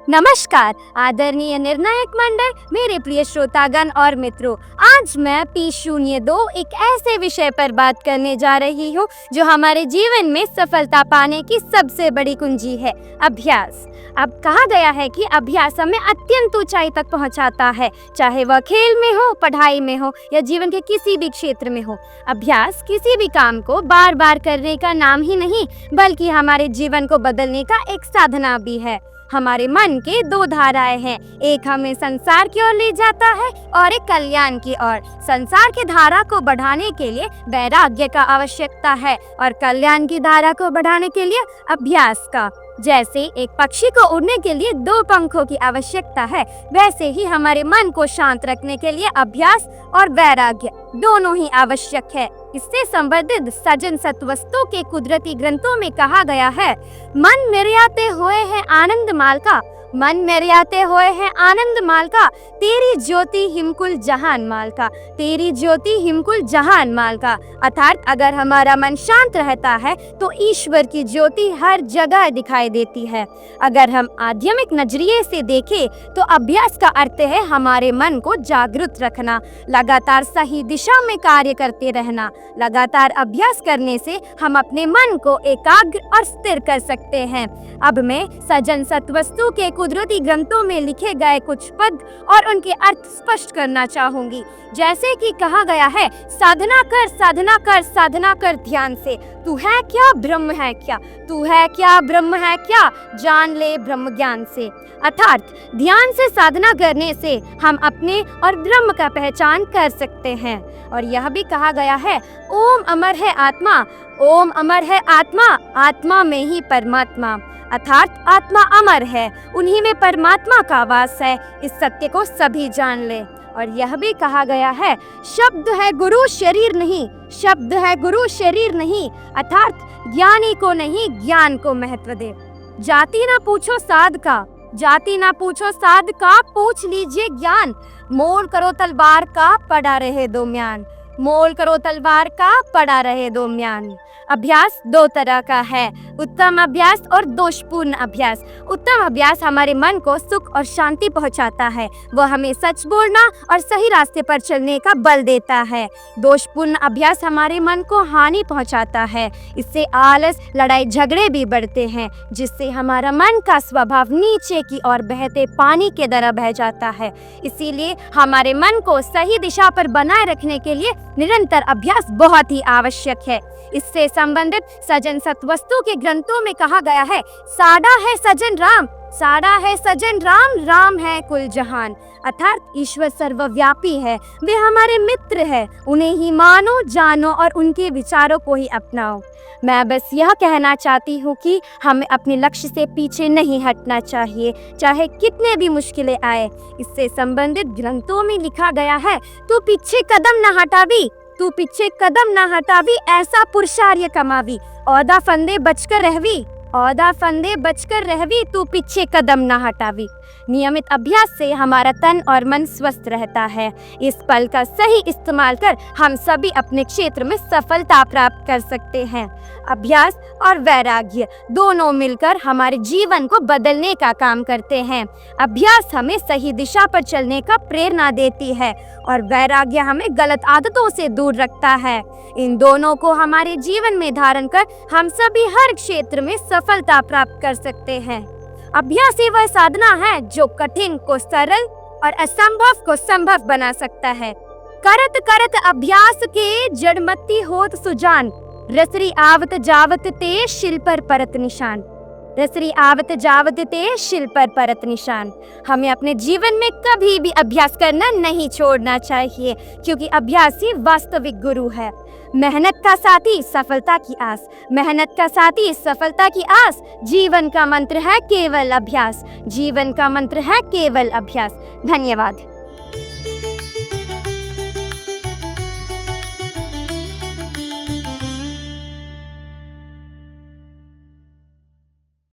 नमस्कार आदरणीय निर्णायक मंडल, मेरे प्रिय श्रोतागण और मित्रों। आज मैं P02 एक ऐसे विषय पर बात करने जा रही हूँ जो हमारे जीवन में सफलता पाने की सबसे बड़ी कुंजी है, अभ्यास। अब कहा गया है कि अभ्यास हमें अत्यंत ऊंचाई तक पहुंचाता है, चाहे वह खेल में हो, पढ़ाई में हो या जीवन के किसी भी क्षेत्र में हो। अभ्यास किसी भी काम को बार बार करने का नाम ही नहीं, बल्कि हमारे जीवन को बदलने का एक साधना भी है। हमारे मन के दो धाराएं हैं, एक हमें संसार की ओर ले जाता है और एक कल्याण की ओर। संसार की धारा को बढ़ाने के लिए वैराग्य का आवश्यकता है और कल्याण की धारा को बढ़ाने के लिए अभ्यास का। जैसे एक पक्षी को उड़ने के लिए 2 पंखों की आवश्यकता है, वैसे ही हमारे मन को शांत रखने के लिए अभ्यास और वैराग्य दोनों ही आवश्यक है। इससे संबंधित सजन सत्वस्तु के कुदरती ग्रंथों में कहा गया है, मन मेरियाते हुए है आनंद माल का, मन मेरियाते हुए है आनंद माल का, तेरी ज्योति हिमकुल जहान माल का, तेरी ज्योति हिमकुल जहान माल का। अर्थात अगर हमारा मन शांत रहता है तो ईश्वर की ज्योति हर जगह दिखाई देती है। अगर हम आध्यात्मिक नजरिए से देखें तो अभ्यास का अर्थ है हमारे मन को जागृत रखना, लगातार सही दिशा में कार्य करते रहना। लगातार अभ्यास करने से हम अपने मन को एकाग्र और स्थिर कर सकते हैं। अब मैं सजन सत्वस्तु के कुदरती ग्रंथों में लिखे गए कुछ पद और उनके अर्थ स्पष्ट करना चाहूंगी। जैसे कि कहा गया है, साधना कर साधना कर साधना कर ध्यान से, तू है क्या ब्रह्म है क्या, तू है क्या ब्रह्म है क्या, जान ले ब्रह्म ज्ञान से। अर्थात ध्यान से साधना करने से हम अपने और ब्रह्म का पहचान कर सकते हैं। और यह भी कहा गया है, ओम अमर है आत्मा, ओम अमर है आत्मा, आत्मा में ही परमात्मा। अर्थात आत्मा अमर है, उन्हीं में परमात्मा का वास है। इस सत्य को सभी जान ले। और यह भी कहा गया है, शब्द है गुरु शरीर नहीं, शब्द है गुरु शरीर नहीं। अर्थात ज्ञानी को नहीं, ज्ञान को महत्व दे। जाति ना पूछो साध का, जाति ना पूछो साध का, पूछ लीजिए ज्ञान। मोल करो तलवार का, पड़ा रहे दो म्यान, मोल करो तलवार का, पड़ा रहे दो म्यान। अभ्यास 2 तरह का है, उत्तम अभ्यास और दोषपूर्ण अभ्यास। उत्तम अभ्यास हमारे मन को सुख और शांति पहुंचाता है, वह हमें सच बोलना और सही रास्ते पर चलने का बल देता है। दोषपूर्ण अभ्यास हमारे मन को हानि पहुंचाता है, इससे आलस, लड़ाई झगड़े भी बढ़ते हैं, जिससे हमारा मन का स्वभाव नीचे की ओर बहते पानी के तरह बह जाता है। इसीलिए हमारे मन को सही दिशा पर बनाए रखने के लिए निरंतर अभ्यास बहुत ही आवश्यक है। इससे संबंधित सजन सत्वस्तु के ग्रंथों में कहा गया है, साड़ा है सजन राम, साड़ा है सजन राम, राम है कुल जहान। अर्थात ईश्वर सर्वव्यापी है, वे हमारे मित्र हैं, उन्हें ही मानो, जानो और उनके विचारों को ही अपनाओ। मैं बस यह कहना चाहती हूँ कि हमें अपने लक्ष्य से पीछे नहीं हटना चाहिए, चाहे कितने भी मुश्किलें आए। इससे संबंधित ग्रंथों में लिखा गया है, तू पीछे कदम न हटावी, तू पीछे कदम न हटावी, ऐसा पुरुषार्य कमावी, औदा फंदे बचकर रहवी, औदा फंदे बचकर रहवी, तू पीछे कदम न हटावी। नियमित अभ्यास से हमारा तन और मन स्वस्थ रहता है। इस पल का सही इस्तेमाल कर हम सभी अपने क्षेत्र में सफलता प्राप्त कर सकते हैं। अभ्यास और वैराग्य दोनों मिलकर हमारे जीवन को बदलने का काम करते हैं। अभ्यास हमें सही दिशा पर चलने का प्रेरणा देती है और वैराग्य हमें गलत आदतों से दूर रखता है। इन दोनों को हमारे जीवन में धारण कर हम सभी हर क्षेत्र में सफलता प्राप्त कर सकते हैं। अभ्यास ही वह साधना है जो कठिन को सरल और असंभव को संभव बना सकता है। करत करत अभ्यास के जड़मती होत सुजान, रसरी आवत जावत ते शिल पर परत निशान, रसरी आवत जावत ते शिल पर परत निशान। हमें अपने जीवन में कभी भी अभ्यास करना नहीं छोड़ना चाहिए, क्योंकि अभ्यास ही वास्तविक गुरु है। मेहनत का साथी सफलता की आस, मेहनत का साथी सफलता की आस। जीवन का मंत्र है केवल अभ्यास, जीवन का मंत्र है केवल अभ्यास। धन्यवाद।